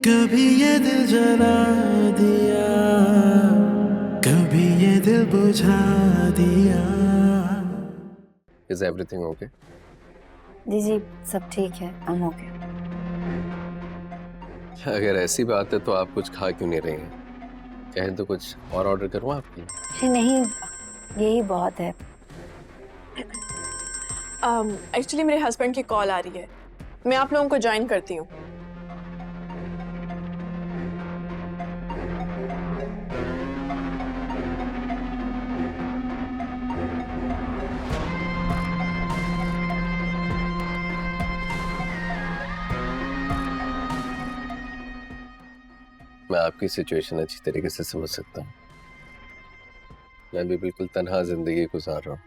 कभी ये दिल जला दिया, कभी ये दिल बुझा दिया। Is everything okay? जी जी, सब ठीक है। I'm okay। अगर ऐसी बात है तो आप कुछ खा क्यों नहीं रही हैं? कहें तो कुछ और ऑर्डर करूँ आपके लिए? अरे नहीं, यही बहुत है। एक्चुअली मेरे हस्बैंड की कॉल आ रही है, मैं आप लोगों को ज्वाइन करती हूँ। मैं आपकी सिचुएशन अच्छी तरीके से समझ सकता हूँ। मैं भी बिल्कुल तन्हा जिंदगी गुजार रहा हूँ।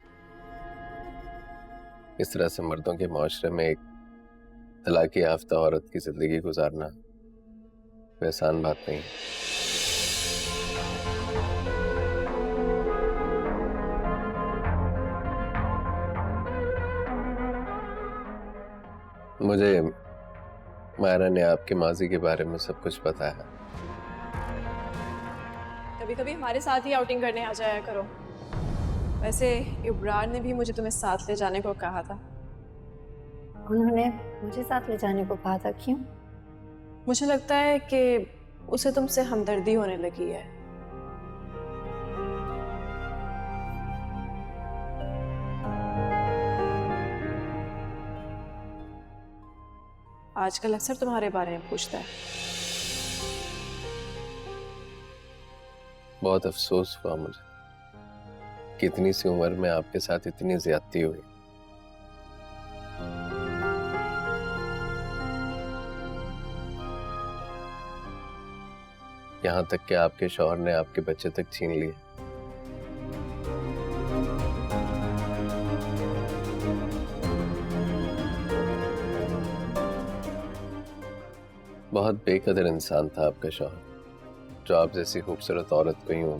इस तरह से मर्दों के माशरे में एक तलाक याफ्ता औरत की जिंदगी गुजारना कोई आसान बात नहीं है। मुझे मायरा ने आपके माजी के बारे में सब कुछ बताया। कभी कभी हमारे साथ ही आउटिंग करने आ जाया करो। वैसे इब्रार ने भी मुझे तुम्हें साथ ले जाने को कहा था। उन्होंने मुझे साथ ले जाने को कहा था, क्यों? मुझे लगता है कि उसे तुमसे हमदर्दी होने लगी है। आजकल अक्सर तुम्हारे बारे में पूछता है। बहुत अफसोस हुआ मुझे कि इतनी सी उम्र में आपके साथ इतनी ज्यादती हुई। यहाँ तक कि आपके शौहर ने आपके बच्चे तक छीन लिए। बहुत बेकदर इंसान था आपका शौहर, जो आप जैसी खूबसूरत औरत को यूं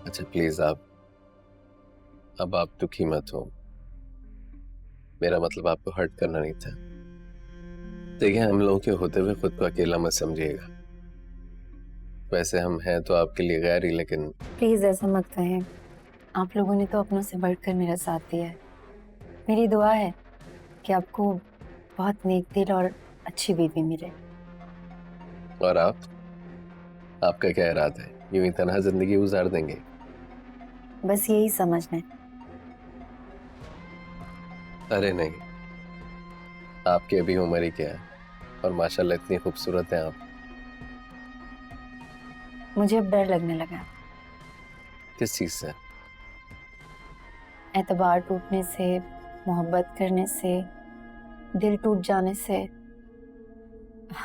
अच्छा प्लीज अब आप दुखी मत हो। मेरा मतलब आपको हर्ट करना नहीं था। देखिए, हम लोगों के होते हुए खुद को अकेला मत समझिएगा। वैसे हम हैं तो आपके लिए गैर ही, लेकिन प्लीज ऐसा मत कहें। आप लोगों ने तो अपनों से बढ़कर मेरा साथ दिया है। मेरी दुआ है कि आपको बहुत नेक दिल और अच्छी बीवी मिले। और आपका क्या इरादा है? यूं ही तनहा जिंदगी गुजार देंगे? बस यही समझना है। अरे नहीं, आपकी अभी उम्र ही क्या है, और माशाल्लाह इतनी खूबसूरत हैं आप। मुझे अब डर लगने लगा है। किस चीज से? एतबार टूटने से, मोहब्बत करने से, दिल टूट जाने से।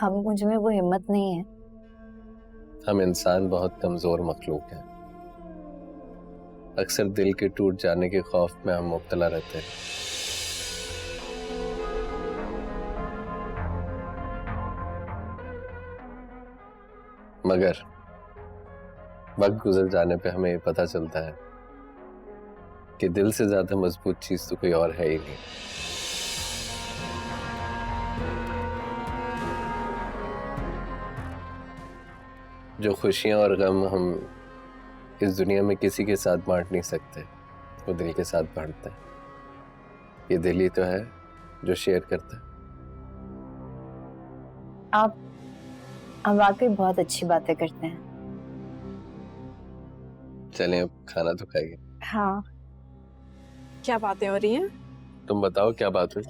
अब मुझ में वो हिम्मत नहीं है। हम इंसान बहुत कमजोर मखलूक हैं। अक्सर दिल के टूट जाने के खौफ में हम मुब्तला रहते हैं। मगर वक्त गुजर जाने पे हमें ये पता चलता है कि दिल से ज्यादा मजबूत चीज तो कोई और है ही नहीं। जो खुशियां और गम हम इस दुनिया में किसी के साथ बांट नहीं सकते, वो दिल के साथ बांटता है। ये दिल ही तो है जो शेयर करता है। आप वाकई बहुत अच्छी बातें करते हैं। चलें, अब खाना तो खाइए। हाँ। क्या बातें हो रही हैं? तुम बताओ क्या बात हुई?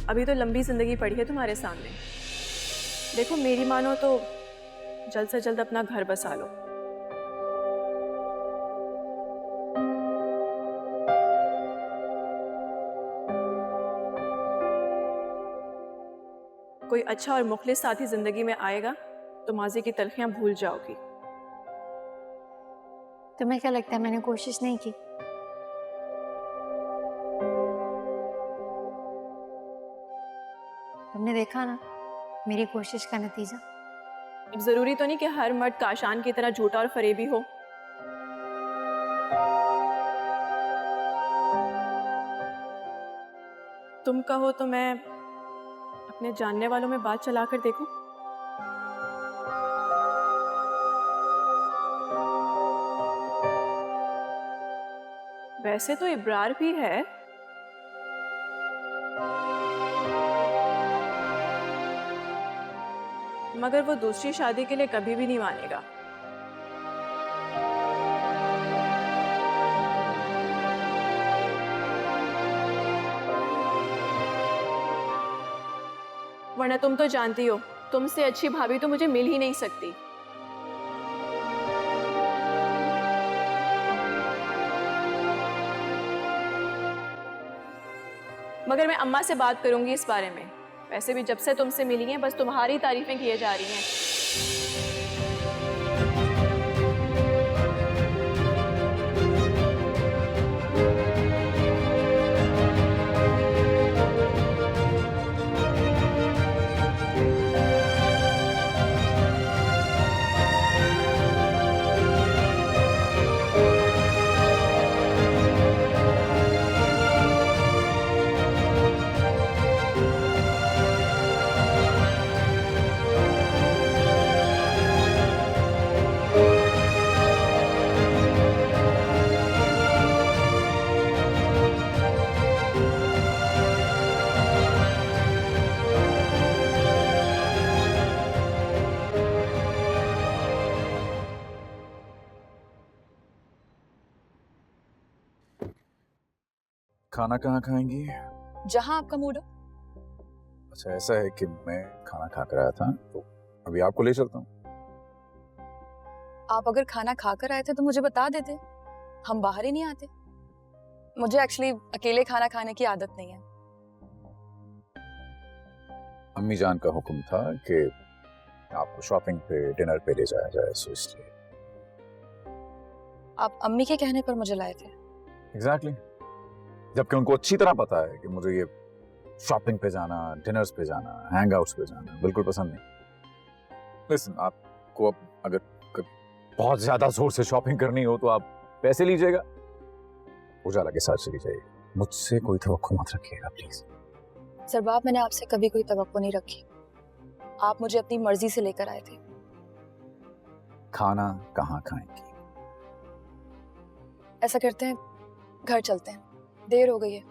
अभी तो लंबी जिंदगी पड़ी है तुम्हारे सामने। देखो, मेरी मानो तो जल्द से जल्द अपना घर बसा लो। कोई अच्छा और मुखलिस साथी जिंदगी में आएगा तो माजी की तलखियां भूल जाओगी। तुम्हें क्या लगता है मैंने कोशिश नहीं की? तुमने देखा ना मेरी कोशिश का नतीजा। अब जरूरी तो नहीं कि हर मर्द काशान की तरह झूठा और फरेबी हो। तुम कहो तो मैं अपने जानने वालों में बात चलाकर देखूं? वैसे तो इब्रार भी है, मगर वो दूसरी शादी के लिए कभी भी नहीं मानेगा। वरना तुम तो जानती हो, तुमसे अच्छी भाभी तो मुझे मिल ही नहीं सकती। मगर मैं अम्मा से बात करूंगी इस बारे में। वैसे भी जब से तुमसे मिली हैं बस तुम्हारी तारीफें किए जा रही हैं। खाना कहाँ खाएंगी? जहां आपका मूड हो। अच्छा ऐसा है कि मैं खाना खा कर आया था तो अभी आपको ले चलता हूँ। आप अगर खाना खाकर आए थे तो मुझे बता देते, हम बाहर ही नहीं आते। मुझे एक्चुअली अकेले खाना खाने की आदत नहीं है। अम्मी जान का हुक्म था कि आपको शॉपिंग पे डिनर पे ले जाया जाए, सो इसलिए। आप अम्मी के कहने पर मुझे लाए थे? एग्जैक्टली जबकि उनको अच्छी तरह पता है कि मुझे ये शॉपिंग पे जाना, डिनर्स पे जाना, हैंगआउट्स पे जाना बिल्कुल पसंद नहीं। लिसन, आपको अब अगर बहुत ज्यादा जोर से शॉपिंग करनी हो तो आप पैसे लीजिएगा, उजाला के साथ चली जाइए। मुझसे कोई तवक्को मत रखिएगा प्लीज। सरबाब, मैंने आपसे कभी कोई तवक्को नहीं रखी। आप मुझे अपनी मर्जी से लेकर आए थे। खाना कहाँ खाएंगी? ऐसा करते हैं, घर चलते हैं, देर हो गई है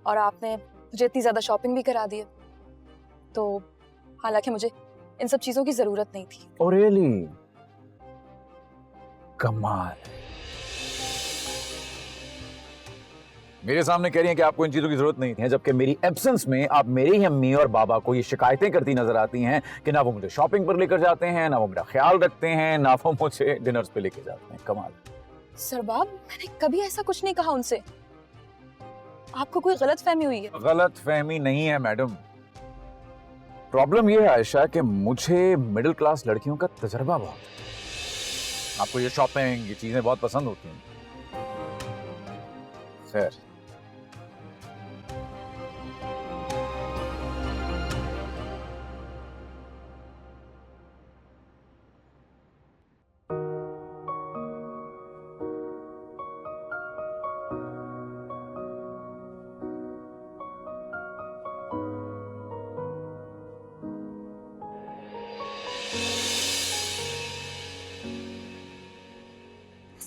और आपने मुझे इतनी ज्यादा शॉपिंग भी करा दी है, तो हालांकि मुझे इन सब चीजों की जरूरत नहीं थी। Oh really? कमाल। मेरे सामने कह रही हैं कि आपको इन चीजों की जरूरत नहीं है, जबकि मेरी एब्सेंस में आप मेरी अम्मी और बाबा को ये शिकायतें करती नजर आती हैं कि ना वो मुझे शॉपिंग पर लेकर जाते हैं, ना वो मेरा ख्याल रखते हैं, ना वो मुझे डिनर्स पे लेकर जाते हैं। कमाल। सरबाब, मैंने कभी ऐसा कुछ नहीं कहा उनसे। आपको कोई गलत फहमी हुई है। गलत फहमी नहीं है मैडम, प्रॉब्लम ये है आयशा कि मुझे मिडिल क्लास लड़कियों का तजर्बा बहुत है। आपको ये शॉपिंग, ये चीजें बहुत पसंद होती हैं। खैर,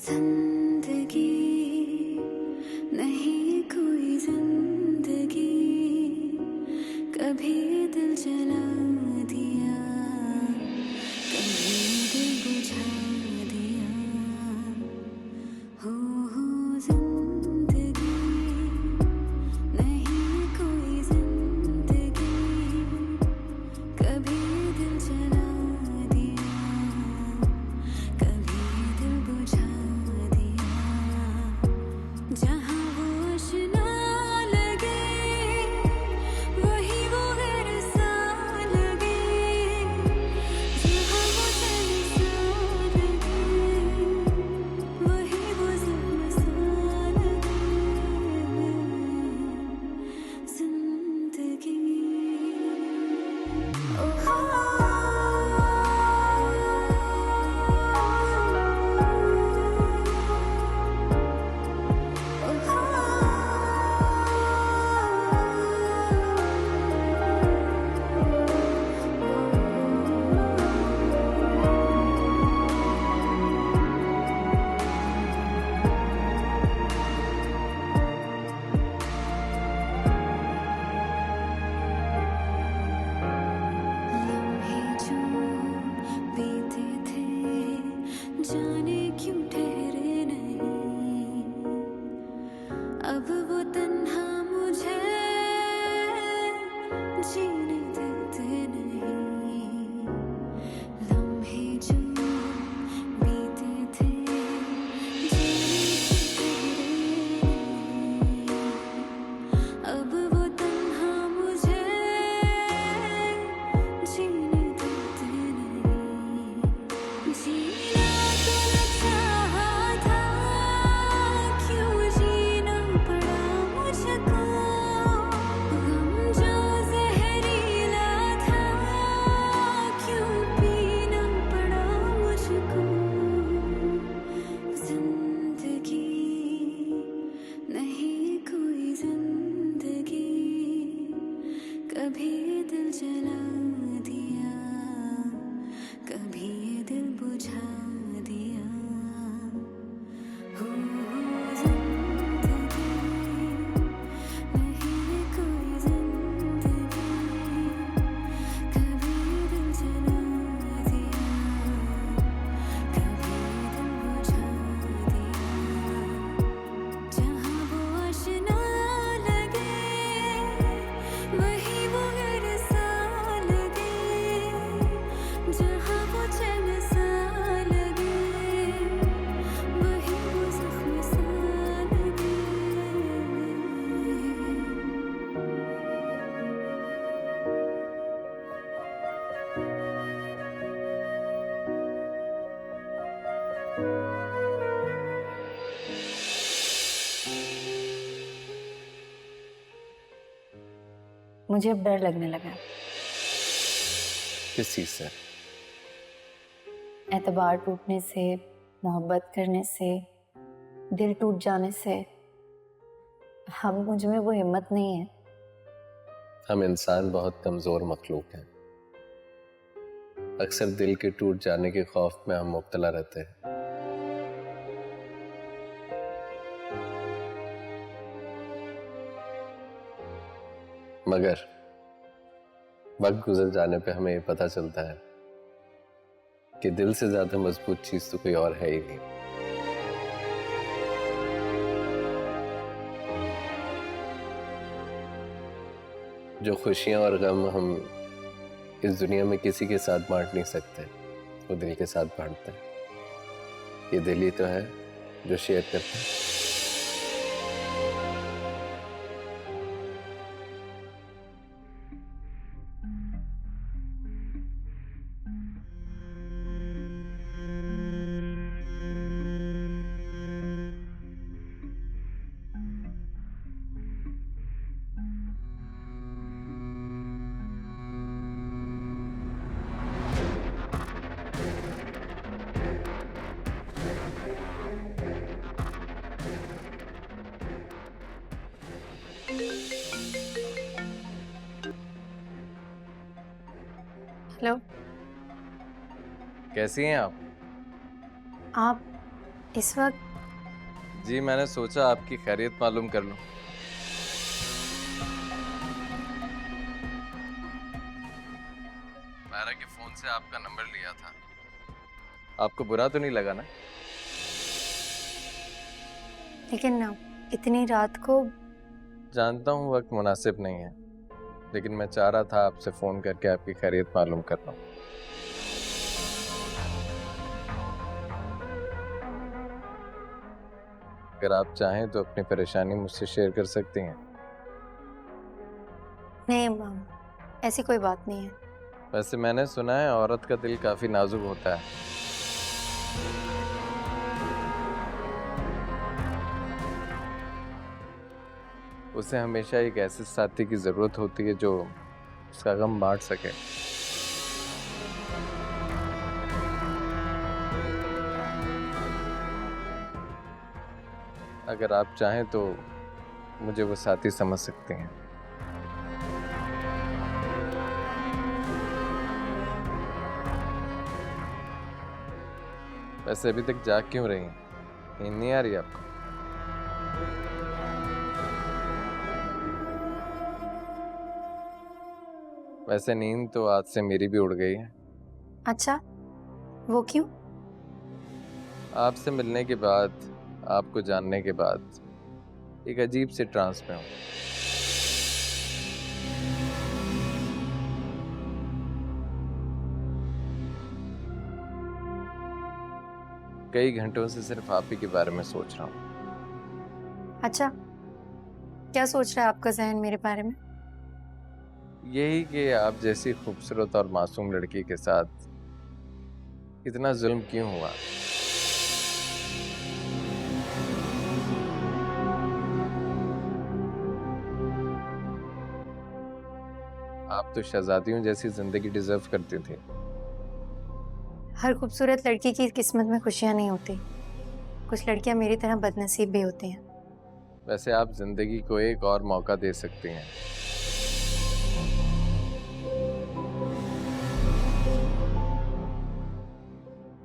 जिंदगी नहीं अब वो तन्हा मुझे जीने देते नहीं, लम्हे जो बीते थे जीने से पहले, अब वो तन्हा मुझे जीने देते नहीं। जीना तो न चाहा था, क्यों जीना पड़ा मुझको, गम जो जहरीला था, क्यों पीना पड़ा मुझको। जिंदगी नहीं कोई जिंदगी, कभी दिल जला दिया, कभी दिल बुझा दिया। हो जिंदगी नहीं कोई जिंदगी, कभी दिल जला दिया, कभी दिल बुझा दिया। जहाँ वो आशना लगे, वही वो घर सा लगे, जहाँ वो चैन सा लगे, वही वो जख्म सा लगे। मुझे अब डर लगने लगा। किस चीज से? एतबार टूटने से, मोहब्बत करने से, दिल टूट जाने से। अब मुझ में वो हिम्मत नहीं है। हम इंसान बहुत कमजोर मखलूक हैं। अक्सर दिल के टूट जाने के खौफ में हम मुब्तला रहते हैं। मगर वक्त गुजर जाने पे हमें ये पता चलता है कि दिल से ज्यादा मजबूत चीज तो कोई और है ही नहीं। जो खुशियां और गम हम इस दुनिया में किसी के साथ बांट नहीं सकते, वो दिल के साथ बांटते हैं। ये दिल ही तो है जो शेयर करता है। हेलो, कैसी हैं आप? आप इस वक्त? जी मैंने सोचा आपकी खैरियत मालूम कर लूं। मायरा के फोन से आपका नंबर लिया था। आपको बुरा तो नहीं लगा ना? लेकिन इतनी रात को। जानता हूँ वक्त मुनासिब नहीं है, लेकिन मैं चाह रहा था आपसे फोन करके आपकी खैरियत मालूम कर लूं। अगर आप चाहें तो अपनी परेशानी मुझसे शेयर कर सकती हैं। नहीं माम, ऐसी कोई बात नहीं है। वैसे मैंने सुना है औरत का दिल काफी नाजुक होता है। उसे हमेशा एक ऐसे साथी की जरूरत होती है जो उसका गम बांट सके। अगर आप चाहें तो मुझे वो साथी समझ सकते हैं। वैसे अभी तक जाग क्यों रही हैं? नींद नहीं आ रही आपको? वैसे नींद तो आज से मेरी भी उड़ गई है। अच्छा, वो क्यों? आपसे मिलने के बाद, आपको जानने के बाद एक अजीब से ट्रांस में हूँ। कई घंटों से सिर्फ आप ही के बारे में सोच रहा हूँ। अच्छा, क्या सोच रहा है आपका जहन मेरे बारे में? यही कि आप जैसी खूबसूरत और मासूम लड़की के साथ इतना जुल्म क्यों हुआ। आप तो शहजादियों जैसी जिंदगी डिजर्व करती थी। हर खूबसूरत लड़की की किस्मत में खुशियां नहीं होती। कुछ लड़कियां मेरी तरह बदनसीब भी होती हैं। वैसे आप जिंदगी को एक और मौका दे सकती हैं।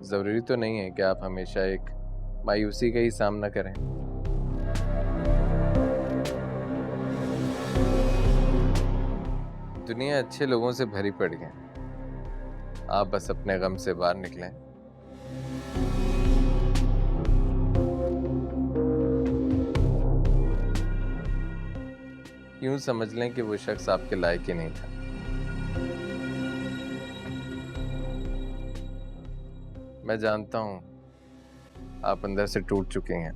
जरूरी तो नहीं है कि आप हमेशा एक मायूसी का ही सामना करें। दुनिया अच्छे लोगों से भरी पड़ी है, आप बस अपने गम से बाहर निकलें। यूं समझ लें कि वो शख्स आपके लायक ही नहीं था। मैं जानता हूं आप अंदर से टूट चुकी हैं।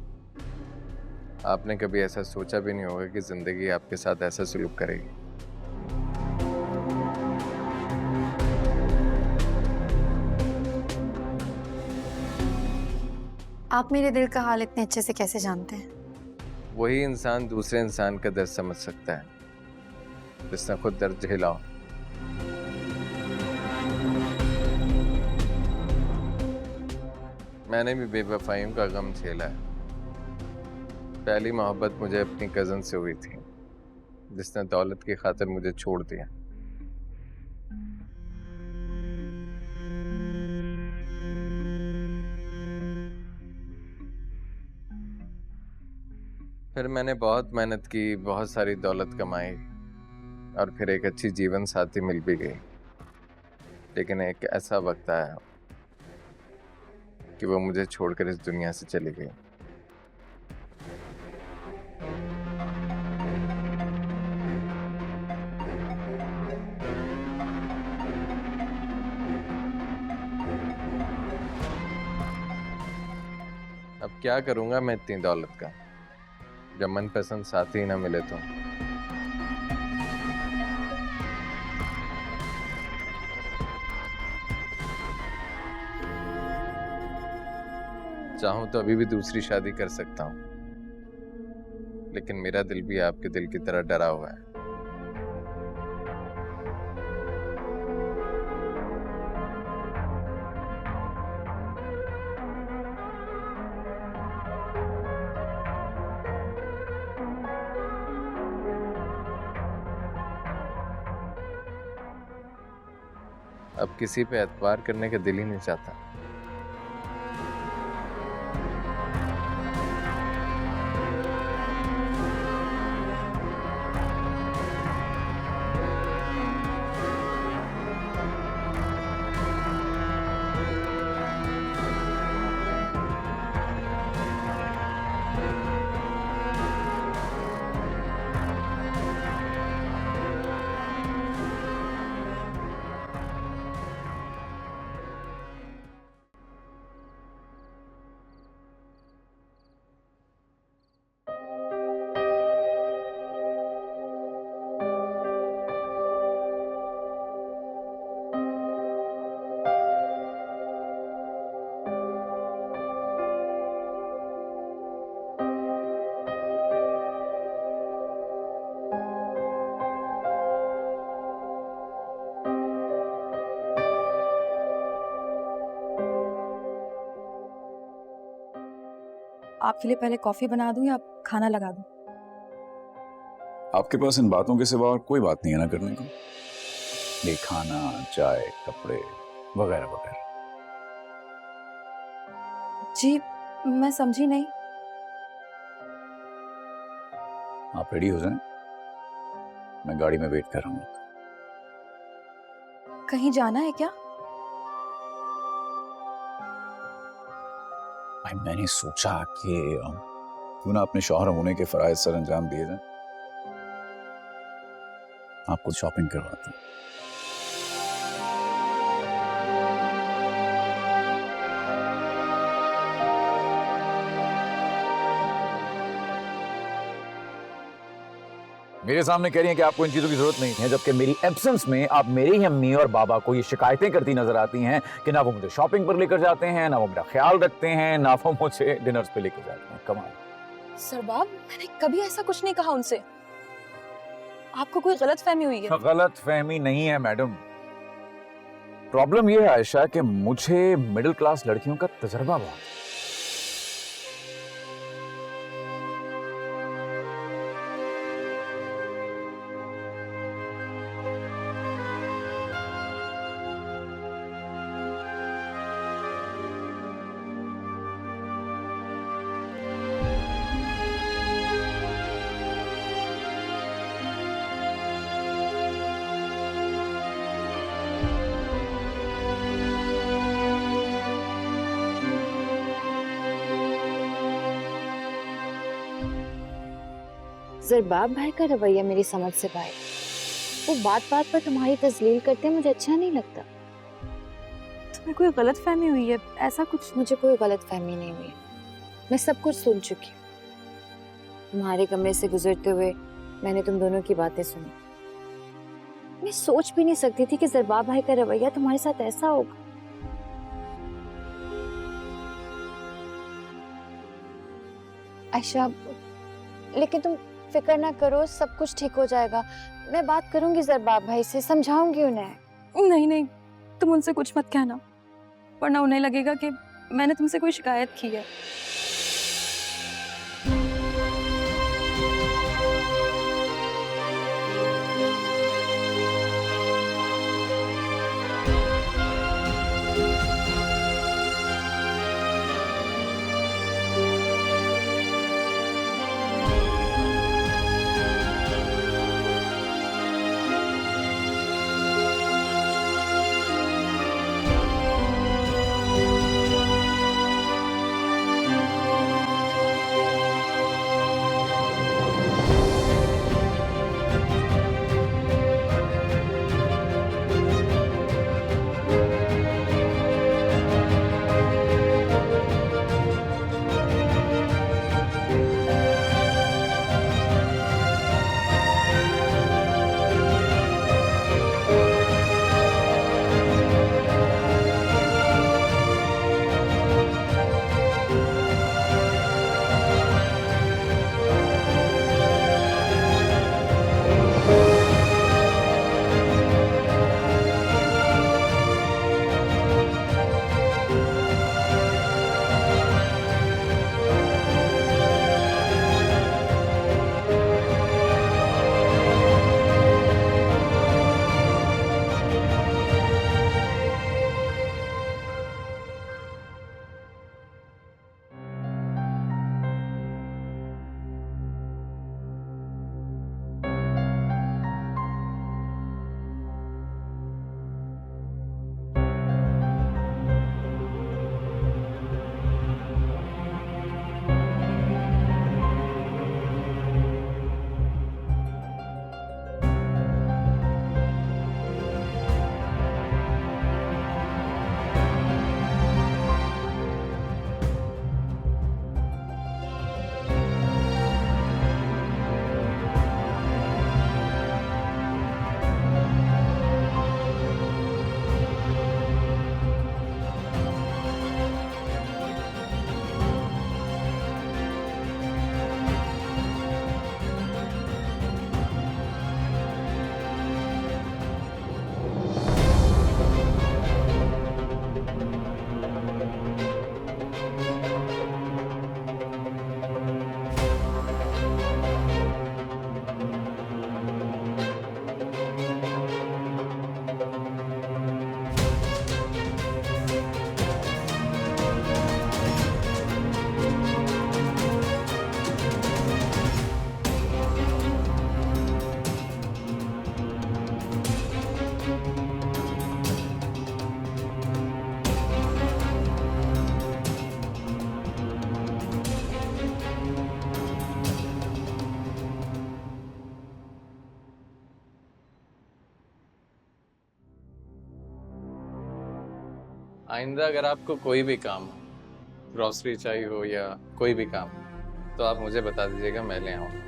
आपने कभी ऐसा सोचा भी नहीं होगा कि जिंदगी आपके साथ ऐसा सलूक करेगी। आप मेरे दिल का हाल इतने अच्छे से कैसे जानते हैं? वही इंसान दूसरे इंसान का दर्द समझ सकता है जिसने खुद दर्द झेला हो। मैंने भी बेवफाइयों का गम झेला है। पहली मोहब्बत मुझे अपनी कजन से हुई थी जिसने दौलत की खातिर मुझे छोड़ दिया। फिर मैंने बहुत मेहनत की, बहुत सारी दौलत कमाई और फिर एक अच्छी जीवन साथी मिल भी गई। लेकिन एक ऐसा वक्त आया कि वो मुझे छोड़कर इस दुनिया से चली गई। अब क्या करूंगा मैं इतनी दौलत का, जब मनपसंद साथी ना मिले तो। चाहूं तो अभी भी दूसरी शादी कर सकता हूं, लेकिन मेरा दिल भी आपके दिल की तरह डरा हुआ है। अब किसी पे एतबार करने का दिल ही नहीं चाहता। आपके लिए पहले कॉफी बना दूं या खाना लगा दूं? आपके पास इन बातों के सिवा और कोई बात नहीं है ना करने को? ये खाना, चाय, कपड़े वगैरह वगैरह। जी मैं समझी नहीं। आप रेडी हो जाएं, मैं गाड़ी में वेट कर रहा हूँ। कहीं जाना है क्या? मैंने सोचा कि क्यों ना अपने शौहर होने के फराइज सर अंजाम दिए जाएं। आपको शॉपिंग करवाते हैं। मेरे सामने कह रही हैं कि आपको इन चीजों की जरूरत नहीं है, जबकि मेरी एब्सेंस में आप मेरी अम्मी और बाबा को ये शिकायतें करती नजर आती हैं कि ना वो मुझे शॉपिंग पर लेकर जाते हैं, ना वो मेरा ख्याल रखते हैं, ना वो मुझे डिनर्स पे लेकर जाते हैं। कमाल। सरबाब, मैंने कभी ऐसा कुछ नहीं कहा उनसे। आपको कोई गलत फहमी हुई है। गलत फहमी नहीं है मैडम। प्रॉब्लम ये है आयशा कि मुझे मिडिल क्लास लड़कियों का तजर्बा बहुत है। ज़रबाब भाई का रवैया मेरी समझ से बाहर। वो बात बात पर तुम्हारी तजलील करते हैं, मुझे अच्छा नहीं लगता। तुम्हें कोई गलत फहमी हुई है? ऐसा कुछ मुझे कोई गलत फहमी नहीं हुई, मैं सब कुछ सुन चुकी हूँ। तुम्हारे कमरे से गुजरते हुए मैंने तुम दोनों की बातें सुनी। मैं सोच भी नहीं सकती थी कि ज़रबाब भाई का रवैया तुम्हारे साथ ऐसा होगा। आयशा, लेकिन तुम फिक्र ना करो, सब कुछ ठीक हो जाएगा। मैं बात करूंगी ज़रबाब भाई से, समझाऊंगी उन्हें। नहीं नहीं, तुम उनसे कुछ मत कहना, वरना उन्हें लगेगा कि मैंने तुमसे कोई शिकायत की है। आइंदा अगर आपको कोई भी काम हो, ग्रॉसरी चाहिए हो या कोई भी काम, तो आप मुझे बता दीजिएगा, मैं ले आऊँगा।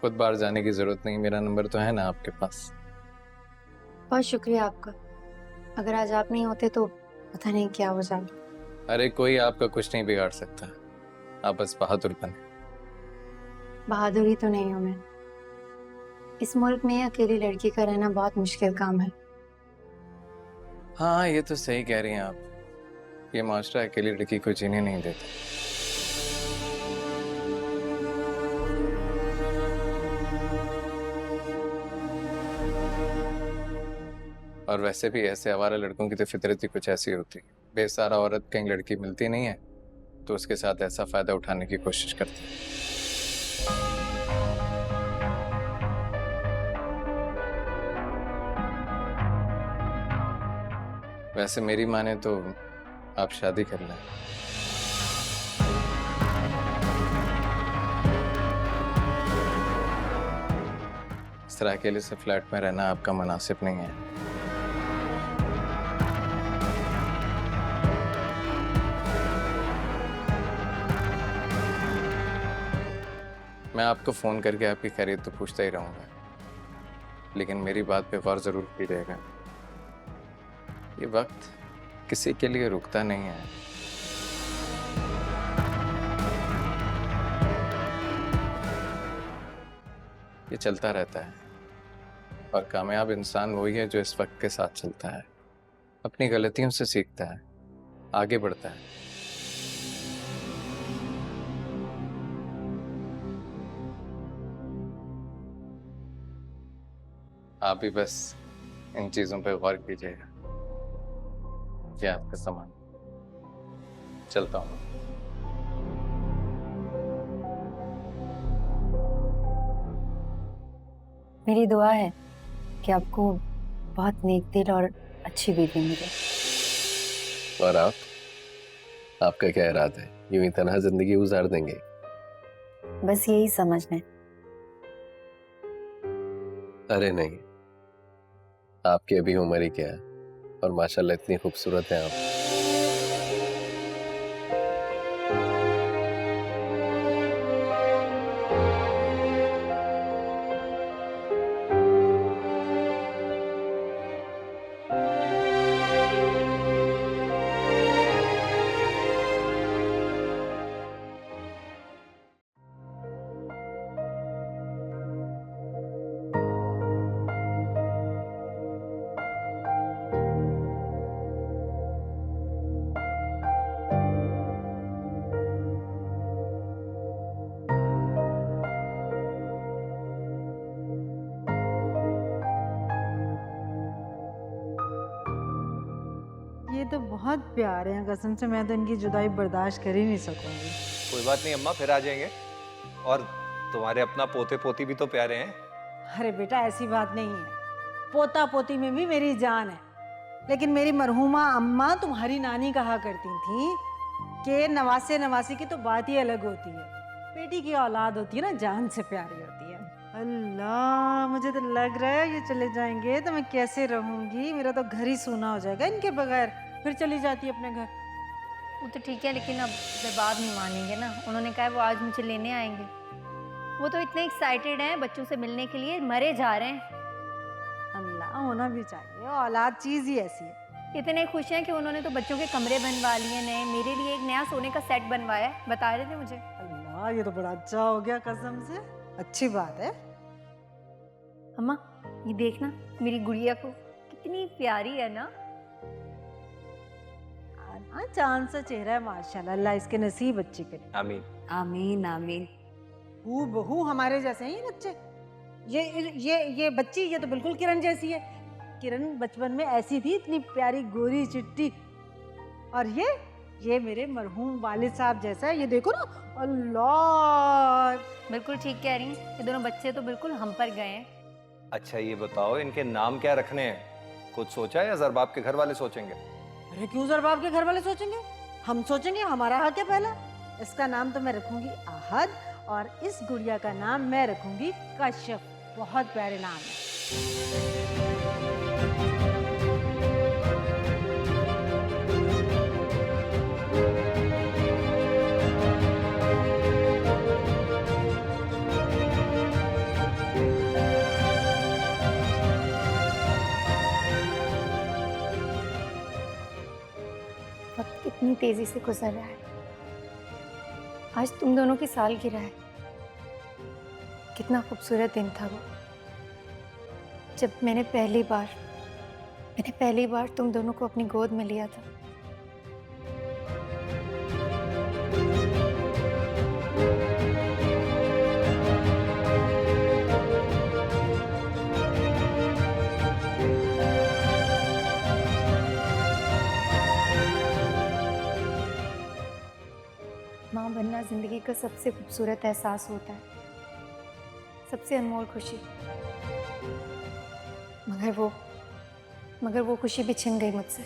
खुद बाहर जाने की जरूरत नहीं, मेरा नंबर तो है ना आपके पास। बहुत शुक्रिया आपका। अगर आज आप नहीं होते तो पता नहीं क्या हो जाता। अरे कोई आपका कुछ नहीं बिगाड़ सकता, आप बस बहादुर बने। बहादुरी तो नहीं हूँ मैं। इस मुल्क में अकेली लड़की का रहना बहुत मुश्किल काम है। हाँ ये तो सही कह रही हैं आप, ये माशरा अकेली लड़की को जीने नहीं देता। और वैसे भी ऐसे आवारा लड़कों की तो फितरत ही कुछ ऐसी होती है, बेसहारा औरत कहीं लड़की मिलती नहीं है तो उसके साथ ऐसा फायदा उठाने की कोशिश करती है। वैसे मेरी माने तो आप शादी कर लें। इस तरह अकेले से फ्लैट में रहना आपका मुनासिब नहीं है। मैं आपको फोन करके आपकी खैरियत तो पूछता ही रहूंगा, लेकिन मेरी बात पे गौर जरूर कीजिएगा। ये वक्त किसी के लिए रुकता नहीं है। ये चलता रहता है और कामयाब इंसान वही है जो इस वक्त के साथ चलता है, अपनी गलतियों से सीखता है, आगे बढ़ता है। आप भी बस इन चीजों पे गौर कीजिएगा। ये आपका सामान, चलता हूँ। मेरी दुआ है कि आपको बहुत नेक दिल और अच्छी बीवी मिले। और आपका क्या इरादा है? यूं ही तनहा जिंदगी गुजार देंगे? बस यही समझना है। अरे नहीं, आपकी अभी उम्र ही क्या है और माशाल्लाह इतनी खूबसूरत हैं आप। ये तो बहुत प्यारे हैं, कसम से मैं तो इनकी जुदाई बर्दाश्त कर ही नहीं सकूंगी। कोई बात नहीं अम्मा, फिर आ जाएंगे। और तुम्हारे अपना पोते पोती भी तो प्यारे हैं। अरे बेटा ऐसी बात नहीं है, पोता पोती में भी मेरी जान है। लेकिन मेरी मरहूमा अम्मा तुम्हारी नानी कहा करती थी कि नवासे नवासी की तो बात ही अलग होती है। बेटी की औलाद होती है ना, जान से प्यारी होती है। अल्लाह, मुझे तो लग रहा है ये चले जाएंगे तो मैं कैसे रहूंगी। मेरा तो घर ही सूना हो जाएगा इनके बगैर। फिर चली जाती अपने घर। वो तो ठीक है, लेकिन अब जवाब नहीं मानेंगे ना। उन्होंने कहा वो आज मुझे लेने आएंगे। वो तो इतने एक्साइटेड हैं बच्चों से मिलने के लिए, मरे जा रहे हैं। अल्लाह, होना भी चाहिए, औलाद चीज ही ऐसी है। इतने खुश हैं कि उन्होंने तो बच्चों के कमरे बनवा लिए नए। मेरे लिए एक नया सोने का सेट बनवाया है, बता रहे थे मुझे। अल्लाह, ये तो बड़ा अच्छा हो गया, कसम से अच्छी बात है। अम्मा ये देखना, मेरी गुड़िया को कितनी प्यारी है ना। हाँ, चांद सा चेहरा है माशाल्लाह। अल्लाह इसके नसीब अच्छी करे। आमीन आमीन आमीन। हूबहू हमारे जैसे हैं ये बच्चे। ये बच्ची ये तो बिल्कुल किरण जैसी है। किरण बचपन में ऐसी थी, इतनी प्यारी गोरी चिट्टी। और ये मेरे मरहूम वालिद साहब जैसा है। ये देखो ना, अल्लाह। बिल्कुल ठीक कह रही हैं, ये दोनों बच्चे तो बिल्कुल हम पर गए हैं। अच्छा ये बताओ, इनके नाम क्या रखने हैं? कुछ सोचा है या ज़रबाब के घर वाले सोचेंगे? अरे क्यों ज़रबाब के घर वाले सोचेंगे? हम सोचेंगे, हमारा हक है पहला। इसका नाम तो मैं रखूंगी आहद और इस गुड़िया का नाम मैं रखूंगी कश्यप। बहुत प्यारे नाम है। वक्त कितनी तेजी से गुजर रहा है। आज तुम दोनों की सालगिरह है। कितना खूबसूरत दिन था वो, जब मैंने पहली बार तुम दोनों को अपनी गोद में लिया था। माँ बनना जिंदगी का सबसे खूबसूरत एहसास होता है, सबसे अनमोल खुशी। मगर वो खुशी भी छिन गई मुझसे।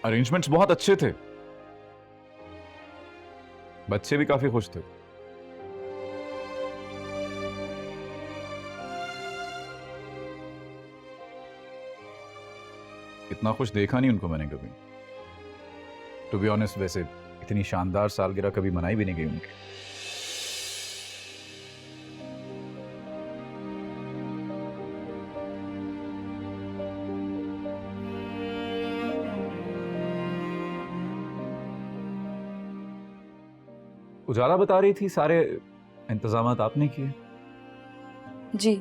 अरेंजमेंट्स बहुत अच्छे थे, बच्चे भी काफी खुश थे। इतना खुश देखा नहीं उनको मैंने कभी। टू बी ऑनेस्ट, वैसे इतनी शानदार सालगिरह कभी मनाई भी नहीं गई उनकी। उजाला बता रही थी सारे इंतजामात आपने किए? जी।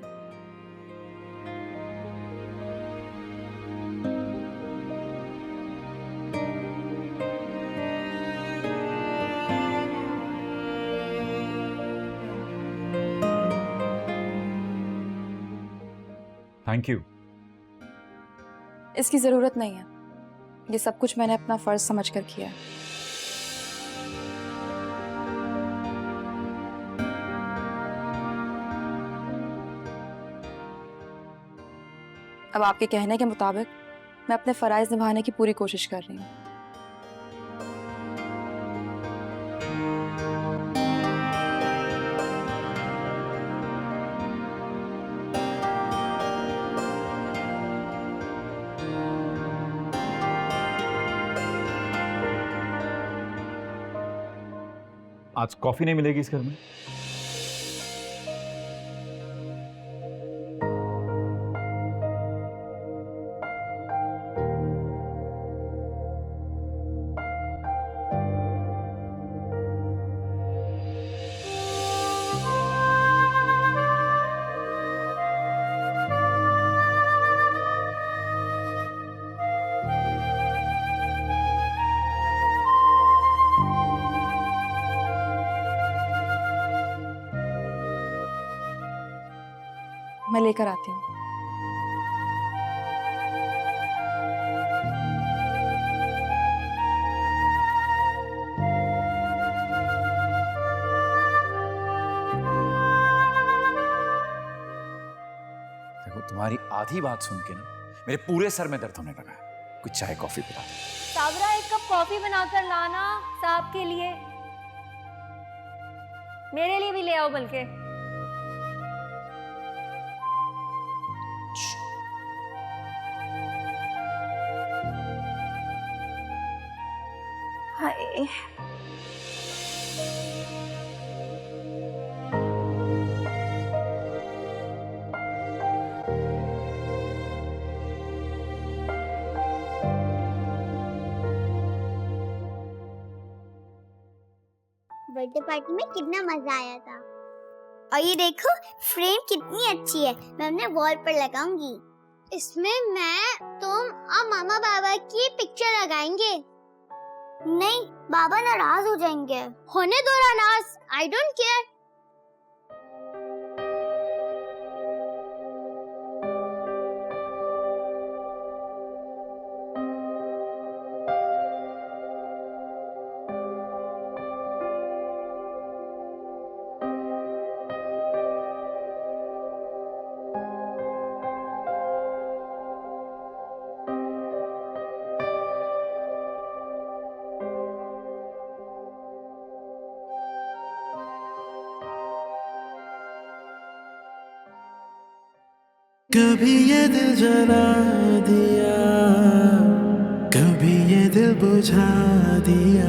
Thank you. इसकी जरूरत नहीं है, ये सब कुछ मैंने अपना फर्ज समझकर किया है। अब आपके कहने के मुताबिक मैं अपने फराइज निभाने की पूरी कोशिश कर रही हूँ। आज कॉफी नहीं मिलेगी इस घर में? मैं लेकर आती हूँ। देखो, तुम्हारी आधी बात सुन के ना मेरे पूरे सर में दर्द होने लगा है। कुछ चाय कॉफी पिला दो। साबरा, एक कप कॉफी बनाकर लाना साहब के लिए, मेरे लिए भी ले आओ बल्कि। हाय, बर्थडे पार्टी में कितना मजा आया था। और ये देखो फ्रेम कितनी अच्छी है, मैं अपने वॉल पर लगाऊंगी। इसमें मैं, तुम और मामा बाबा की पिक्चर लगाएंगे। नहीं, बाबा नाराज हो जाएंगे। होने दो नाराज, आई डोंट केयर। कभी ये दिल जला दिया, कभी ये दिल बुझा दिया।